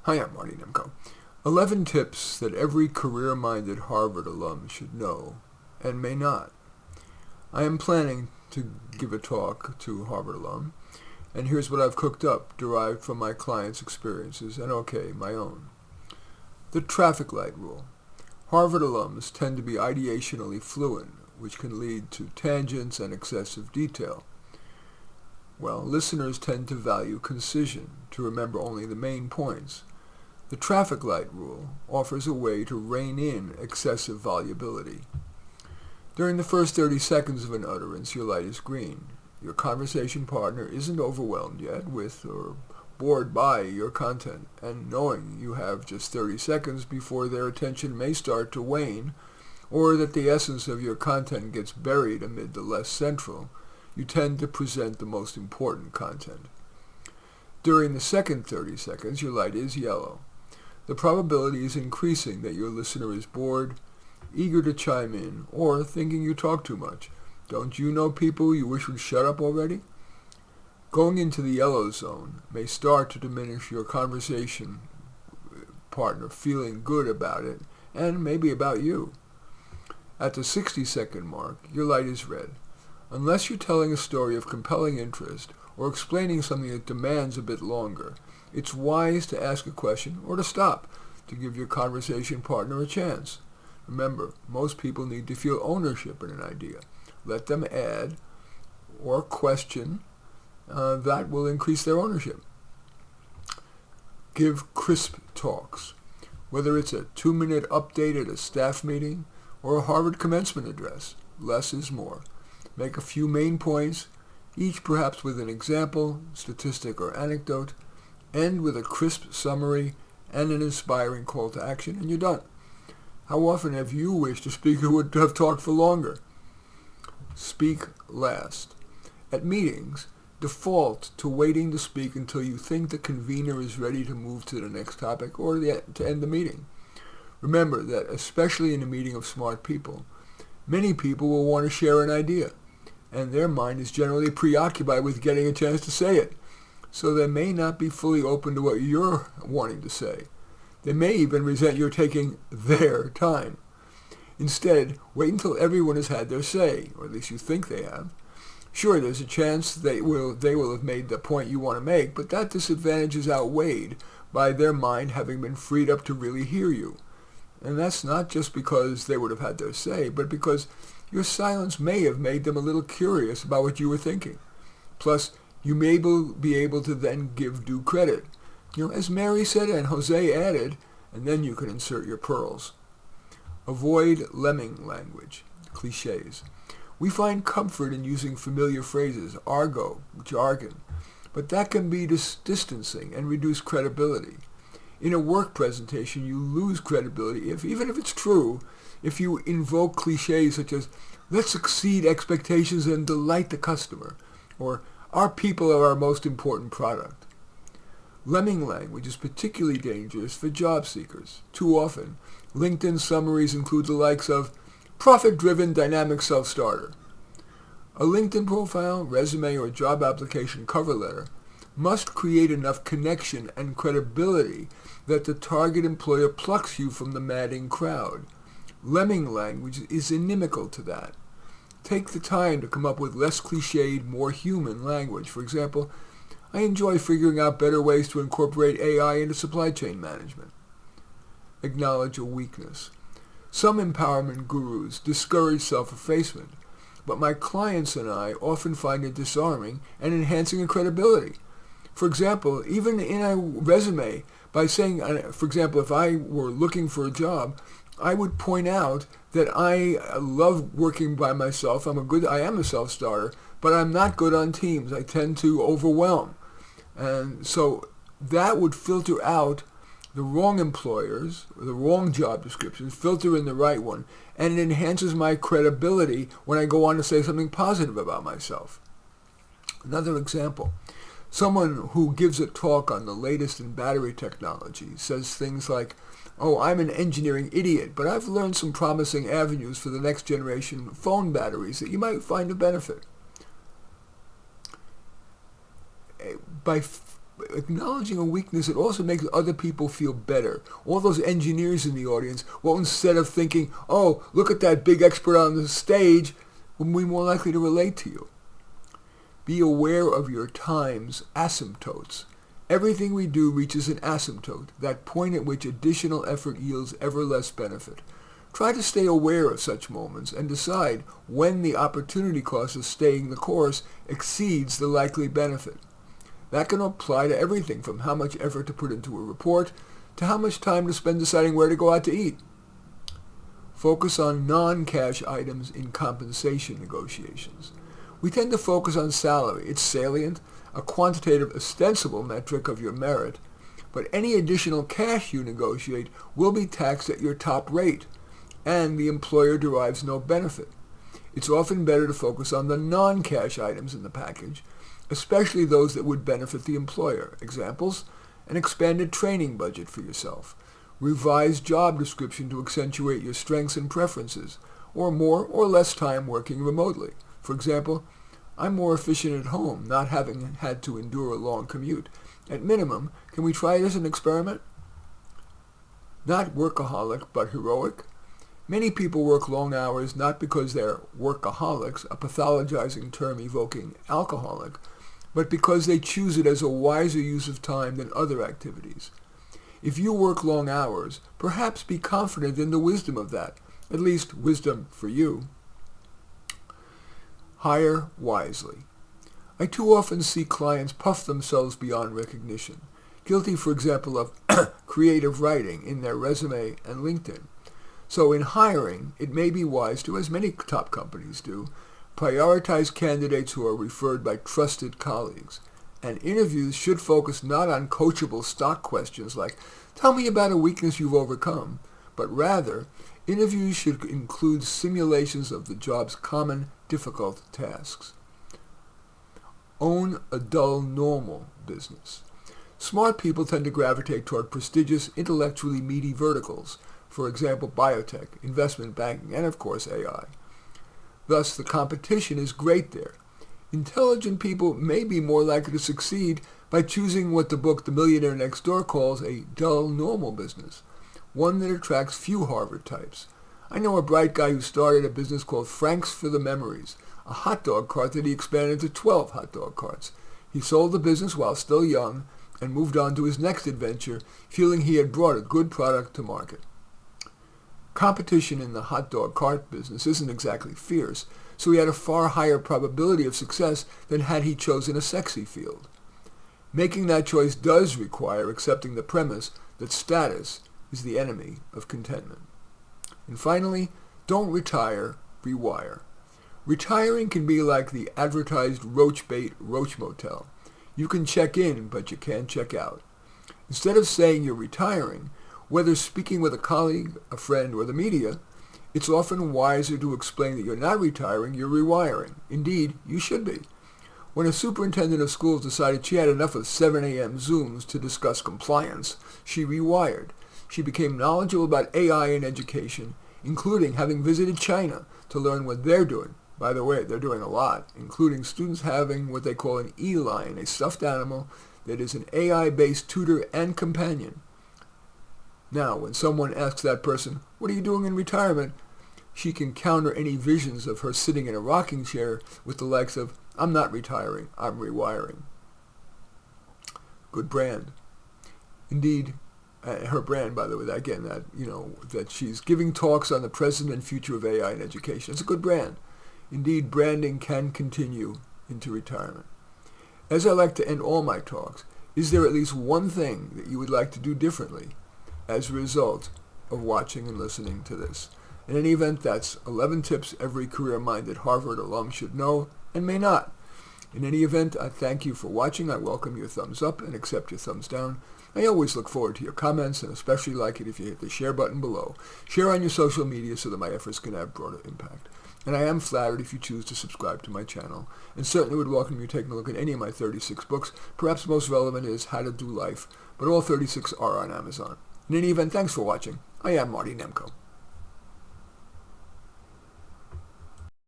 Hi, I'm Marty Nemko. 11 tips that every career-minded Harvard alum should know and may not. I am planning to give a talk to Harvard alum, and here's what I've cooked up, derived from my clients' experiences and, my own. The traffic light rule. Harvard alums tend to be ideationally fluent, which can lead to tangents and excessive detail. Well, listeners tend to value concision, to remember only the main points. The traffic light rule offers a way to rein in excessive volubility. During the first 30 seconds of an utterance, your light is green. Your conversation partner isn't overwhelmed yet with or bored by your content, and knowing you have just 30 seconds before their attention may start to wane, or that the essence of your content gets buried amid the less central, you tend to present the most important content. During the second 30 seconds, your light is yellow. The probability is increasing that your listener is bored, eager to chime in, or thinking you talk too much. Don't you know people you wish would shut up already? Going into the yellow zone may start to diminish your conversation partner feeling good about it, and maybe about you. At the 60-second mark, your light is red. Unless you're telling a story of compelling interest or explaining something that demands a bit longer, it's wise to ask a question or to stop to give your conversation partner a chance. Remember, most people need to feel ownership in an idea. Let them add or question that will increase their ownership. Give crisp talks. Whether it's a 2-minute update at a staff meeting or a Harvard commencement address, less is more. Make a few main points, each perhaps with an example, statistic, or anecdote. End with a crisp summary and an inspiring call to action, and you're done. How often have you wished a speaker would have talked for longer? Speak last. At meetings, default to waiting to speak until you think the convener is ready to move to the next topic or to end the meeting. Remember that, especially in a meeting of smart people, many people will want to share an idea, and their mind is generally preoccupied with getting a chance to say it. So they may not be fully open to what you're wanting to say. They may even resent your taking their time. Instead, wait until everyone has had their say, or at least you think they have. Sure, there's a chance they will have made the point you want to make, but that disadvantage is outweighed by their mind having been freed up to really hear you. And that's not just because they would have had their say, but because your silence may have made them a little curious about what you were thinking. Plus, you may be able to then give due credit. As Mary said and Jose added, and then you can insert your pearls. Avoid lemming language, cliches. We find comfort in using familiar phrases, argot, jargon, but that can be distancing and reduce credibility. In a work presentation, you lose credibility, even if it's true, if you invoke cliches such as, let's exceed expectations and delight the customer, or our people are our most important product. Lemming language is particularly dangerous for job seekers. Too often, LinkedIn summaries include the likes of profit-driven dynamic self-starter. A LinkedIn profile, resume, or job application cover letter must create enough connection and credibility that the target employer plucks you from the madding crowd. Lemming language is inimical to that. Take the time to come up with less cliched, more human language. For example, I enjoy figuring out better ways to incorporate AI into supply chain management. Acknowledge a weakness. Some empowerment gurus discourage self-effacement, but my clients and I often find it disarming and enhancing in credibility. For example, even in a resume, by saying, for example, if I were looking for a job, I would point out that I love working by myself. I am a self-starter, but I'm not good on teams. I tend to overwhelm. And so that would filter out the wrong employers, the wrong job descriptions, filter in the right one, and it enhances my credibility when I go on to say something positive about myself. Another example, someone who gives a talk on the latest in battery technology says things like, oh, I'm an engineering idiot, but I've learned some promising avenues for the next generation phone batteries that you might find a benefit. By acknowledging a weakness, it also makes other people feel better. All those engineers in the audience, well, instead of thinking, oh, look at that big expert on the stage, will be more likely to relate to you. Be aware of your time's asymptotes. Everything we do reaches an asymptote, that point at which additional effort yields ever less benefit. Try to stay aware of such moments and decide when the opportunity cost of staying the course exceeds the likely benefit. That can apply to everything from how much effort to put into a report to how much time to spend deciding where to go out to eat. Focus on non-cash items in compensation negotiations. We tend to focus on salary. It's salient, a quantitative, ostensible metric of your merit, but any additional cash you negotiate will be taxed at your top rate, and the employer derives no benefit. It's often better to focus on the non-cash items in the package, especially those that would benefit the employer. Examples: an expanded training budget for yourself, revised job description to accentuate your strengths and preferences, or more or less time working remotely. For example, I'm more efficient at home, not having had to endure a long commute. At minimum, can we try it as an experiment? Not workaholic, but heroic. Many people work long hours not because they're workaholics, a pathologizing term evoking alcoholic, but because they choose it as a wiser use of time than other activities. If you work long hours, perhaps be confident in the wisdom of that, at least wisdom for you. Hire wisely. I too often see clients puff themselves beyond recognition, guilty, for example, of creative writing in their resume and LinkedIn. So in hiring, it may be wise to, as many top companies do, prioritize candidates who are referred by trusted colleagues. And interviews should focus not on coachable stock questions like, tell me about a weakness you've overcome, but rather, interviews should include simulations of the job's common, difficult tasks. Own a dull, normal business. Smart people tend to gravitate toward prestigious, intellectually meaty verticals, for example, biotech, investment banking, and of course AI. Thus, the competition is great there. Intelligent people may be more likely to succeed by choosing what the book The Millionaire Next Door calls a dull, normal business, one that attracts few Harvard types. I know a bright guy who started a business called Frank's for the Memories, a hot dog cart that he expanded to 12 hot dog carts. He sold the business while still young and moved on to his next adventure, feeling he had brought a good product to market. Competition in the hot dog cart business isn't exactly fierce, so he had a far higher probability of success than had he chosen a sexy field. Making that choice does require accepting the premise that status is the enemy of contentment. And finally, don't retire, rewire. Retiring can be like the advertised roach bait roach motel. You can check in, but you can't check out. Instead of saying you're retiring, whether speaking with a colleague, a friend, or the media, it's often wiser to explain that you're not retiring, you're rewiring. Indeed, you should be. When a superintendent of schools decided she had enough of 7 a.m. Zooms to discuss compliance, she rewired. She became knowledgeable about AI in education, including having visited China to learn what they're doing. By the way, they're doing a lot, including students having what they call an e-lion, a stuffed animal that is an AI-based tutor and companion. Now, when someone asks that person, what are you doing in retirement? She can counter any visions of her sitting in a rocking chair with the likes of, I'm not retiring, I'm rewiring. Good brand. Indeed, her brand, by the way, again, that she's giving talks on the present and future of AI in education. It's a good brand. Indeed, branding can continue into retirement. As I like to end all my talks, is there at least one thing that you would like to do differently as a result of watching and listening to this? In any event, that's 11 tips every career-minded Harvard alum should know and may not. In any event, I thank you for watching. I welcome your thumbs up and accept your thumbs down. I always look forward to your comments and especially like it if you hit the share button below. Share on your social media so that my efforts can have broader impact. And I am flattered if you choose to subscribe to my channel, and certainly would welcome you taking a look at any of my 36 books. Perhaps most relevant is How to Do Life, but all 36 are on Amazon. In any event, thanks for watching. I am Marty Nemko.